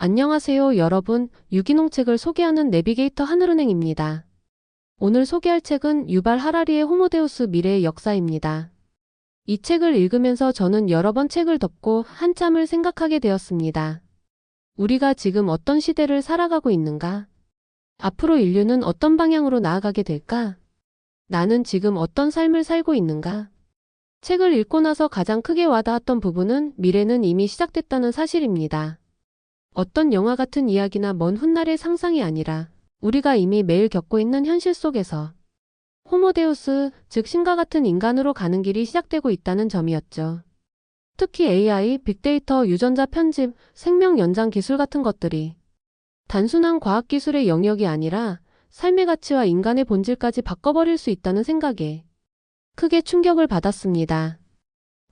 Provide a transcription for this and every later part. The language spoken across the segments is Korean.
안녕하세요, 여러분. 유기농 책을 소개하는 내비게이터 하늘은행입니다. 오늘 소개할 책은 유발 하라리의 호모데우스 미래의 역사입니다. 이 책을 읽으면서 저는 여러 번 책을 덮고 한참을 생각하게 되었습니다. 우리가 지금 어떤 시대를 살아가고 있는가? 앞으로 인류는 어떤 방향으로 나아가게 될까? 나는 지금 어떤 삶을 살고 있는가? 책을 읽고 나서 가장 크게 와닿았던 부분은 미래는 이미 시작됐다는 사실입니다. 어떤 영화 같은 이야기나 먼 훗날의 상상이 아니라 우리가 이미 매일 겪고 있는 현실 속에서 호모데우스, 즉 신과 같은 인간으로 가는 길이 시작되고 있다는 점이었죠. 특히 AI, 빅데이터, 유전자 편집, 생명 연장 기술 같은 것들이 단순한 과학기술의 영역이 아니라 삶의 가치와 인간의 본질까지 바꿔버릴 수 있다는 생각에 크게 충격을 받았습니다.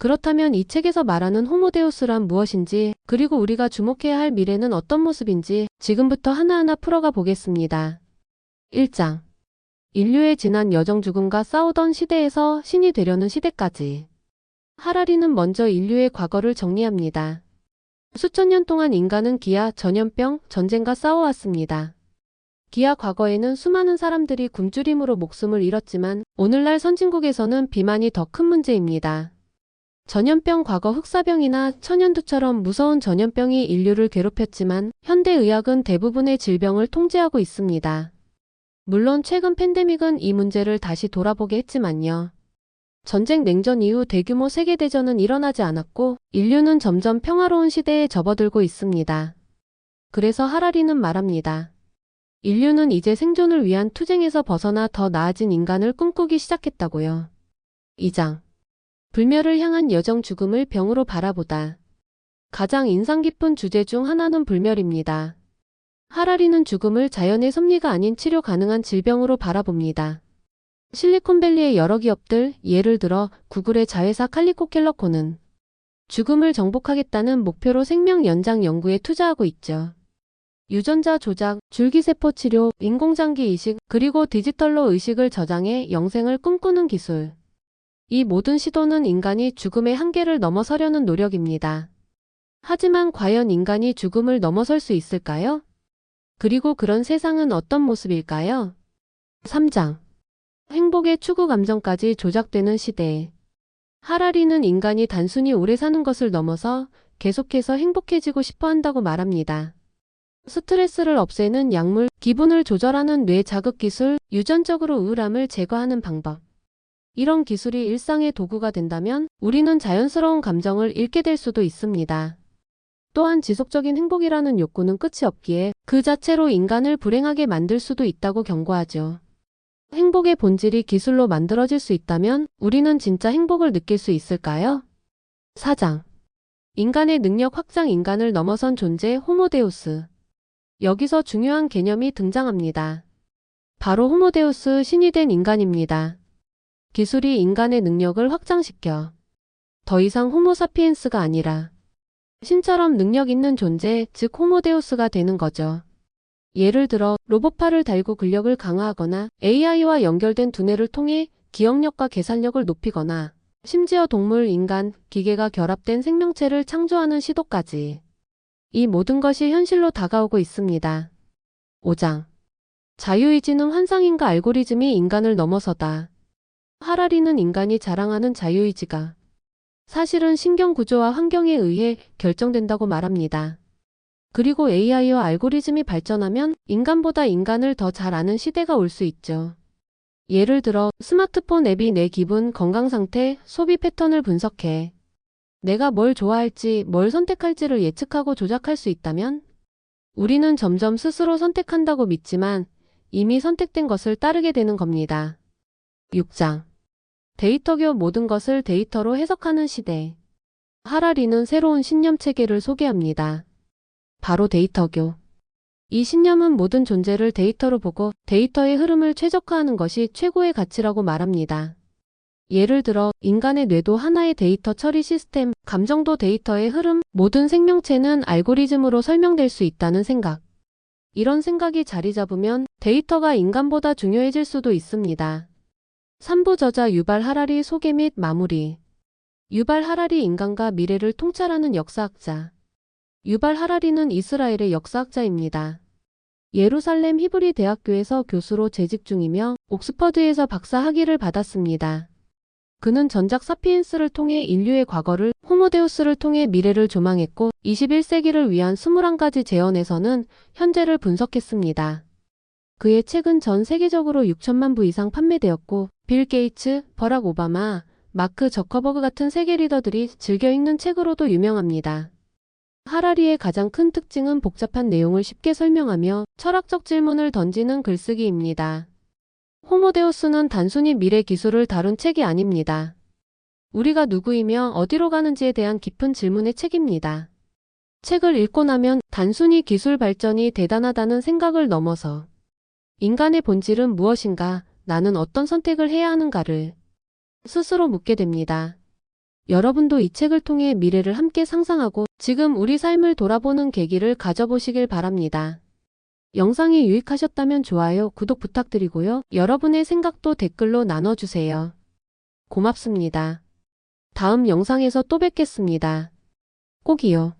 그렇다면 이 책에서 말하는 호모데우스란 무엇인지, 그리고 우리가 주목해야 할 미래는 어떤 모습인지 지금부터 하나하나 풀어가 보겠습니다. 1장. 인류의 지난 여정 죽음과 싸우던 시대에서 신이 되려는 시대까지. 하라리는 먼저 인류의 과거를 정리합니다. 수천 년 동안 인간은 기아, 전염병, 전쟁과 싸워왔습니다. 기아 과거에는 수많은 사람들이 굶주림으로 목숨을 잃었지만 오늘날 선진국에서는 비만이 더 큰 문제입니다. 전염병 과거 흑사병이나 천연두처럼 무서운 전염병이 인류를 괴롭혔지만 현대의학은 대부분의 질병을 통제하고 있습니다. 물론 최근 팬데믹은 이 문제를 다시 돌아보게 했지만요. 전쟁 냉전 이후 대규모 세계대전은 일어나지 않았고 인류는 점점 평화로운 시대에 접어들고 있습니다. 그래서 하라리는 말합니다. 인류는 이제 생존을 위한 투쟁에서 벗어나 더 나아진 인간을 꿈꾸기 시작했다고요. 2장. 불멸을 향한 여정 죽음을 병으로 바라보다. 가장 인상 깊은 주제 중 하나는 불멸입니다. 하라리는 죽음을 자연의 섭리가 아닌 치료 가능한 질병으로 바라봅니다. 실리콘밸리의 여러 기업들, 예를 들어 구글의 자회사 칼리코 켈러코는 죽음을 정복하겠다는 목표로 생명 연장 연구에 투자하고 있죠. 유전자 조작, 줄기세포 치료, 인공장기 이식, 그리고 디지털로 의식을 저장해 영생을 꿈꾸는 기술. 이 모든 시도는 인간이 죽음의 한계를 넘어서려는 노력입니다. 하지만 과연 인간이 죽음을 넘어설 수 있을까요? 그리고 그런 세상은 어떤 모습일까요? 3장. 행복의 추구 감정까지 조작되는 시대. 하라리는 인간이 단순히 오래 사는 것을 넘어서 계속해서 행복해지고 싶어 한다고 말합니다. 스트레스를 없애는 약물, 기분을 조절하는 뇌 자극 기술, 유전적으로 우울함을 제거하는 방법. 이런 기술이 일상의 도구가 된다면 우리는 자연스러운 감정을 잃게 될 수도 있습니다. 또한 지속적인 행복이라는 욕구는 끝이 없기에 그 자체로 인간을 불행하게 만들 수도 있다고 경고하죠. 행복의 본질이 기술로 만들어질 수 있다면 우리는 진짜 행복을 느낄 수 있을까요? 4장. 인간의 능력 확장, 인간을 넘어선 존재 호모데우스. 여기서 중요한 개념이 등장합니다. 바로 호모데우스, 신이 된 인간입니다. 기술이 인간의 능력을 확장시켜 더 이상 호모사피엔스가 아니라 신처럼 능력 있는 존재, 즉 호모데우스가 되는 거죠. 예를 들어 로봇팔을 달고 근력을 강화하거나 AI와 연결된 두뇌를 통해 기억력과 계산력을 높이거나 심지어 동물, 인간, 기계가 결합된 생명체를 창조하는 시도까지. 이 모든 것이 현실로 다가오고 있습니다. 5장. 자유의지는 환상인가, 알고리즘이 인간을 넘어서다. 하라리는 인간이 자랑하는 자유의지가 사실은 신경구조와 환경에 의해 결정된다고 말합니다. 그리고 AI와 알고리즘이 발전하면 인간보다 인간을 더 잘 아는 시대가 올 수 있죠. 예를 들어 스마트폰 앱이 내 기분, 건강 상태, 소비 패턴을 분석해 내가 뭘 좋아할지, 뭘 선택할지를 예측하고 조작할 수 있다면 우리는 점점 스스로 선택한다고 믿지만 이미 선택된 것을 따르게 되는 겁니다. 6장. 데이터교, 모든 것을 데이터로 해석하는 시대. 하라리는 새로운 신념 체계를 소개합니다. 바로 데이터교. 이 신념은 모든 존재를 데이터로 보고 데이터의 흐름을 최적화하는 것이 최고의 가치라고 말합니다. 예를 들어 인간의 뇌도 하나의 데이터 처리 시스템, 감정도 데이터의 흐름, 모든 생명체는 알고리즘으로 설명될 수 있다는 생각. 이런 생각이 자리 잡으면 데이터가 인간보다 중요해질 수도 있습니다. 3부 저자 유발 하라리 소개 및 마무리. 유발 하라리 인간과 미래를 통찰하는 역사학자. 유발 하라리는 이스라엘의 역사학자입니다. 예루살렘 히브리 대학교에서 교수로 재직 중이며 옥스퍼드에서 박사 학위를 받았습니다. 그는 전작 사피엔스를 통해 인류의 과거를, 호모데우스를 통해 미래를 조망했고 21세기를 위한 21가지 재현에서는 현재를 분석했습니다. 그의 책은 전 세계적으로 6천만 부 이상 판매되었고 빌 게이츠, 버락 오바마, 마크 저커버그 같은 세계 리더들이 즐겨 읽는 책으로도 유명합니다. 하라리의 가장 큰 특징은 복잡한 내용을 쉽게 설명하며 철학적 질문을 던지는 글쓰기입니다. 호모데우스는 단순히 미래 기술을 다룬 책이 아닙니다. 우리가 누구이며 어디로 가는지에 대한 깊은 질문의 책입니다. 책을 읽고 나면 단순히 기술 발전이 대단하다는 생각을 넘어서 인간의 본질은 무엇인가, 나는 어떤 선택을 해야 하는가를 스스로 묻게 됩니다. 여러분도 이 책을 통해 미래를 함께 상상하고 지금 우리 삶을 돌아보는 계기를 가져보시길 바랍니다. 영상이 유익하셨다면 좋아요, 구독 부탁드리고요. 여러분의 생각도 댓글로 나눠주세요. 고맙습니다. 다음 영상에서 또 뵙겠습니다. 꼭이요.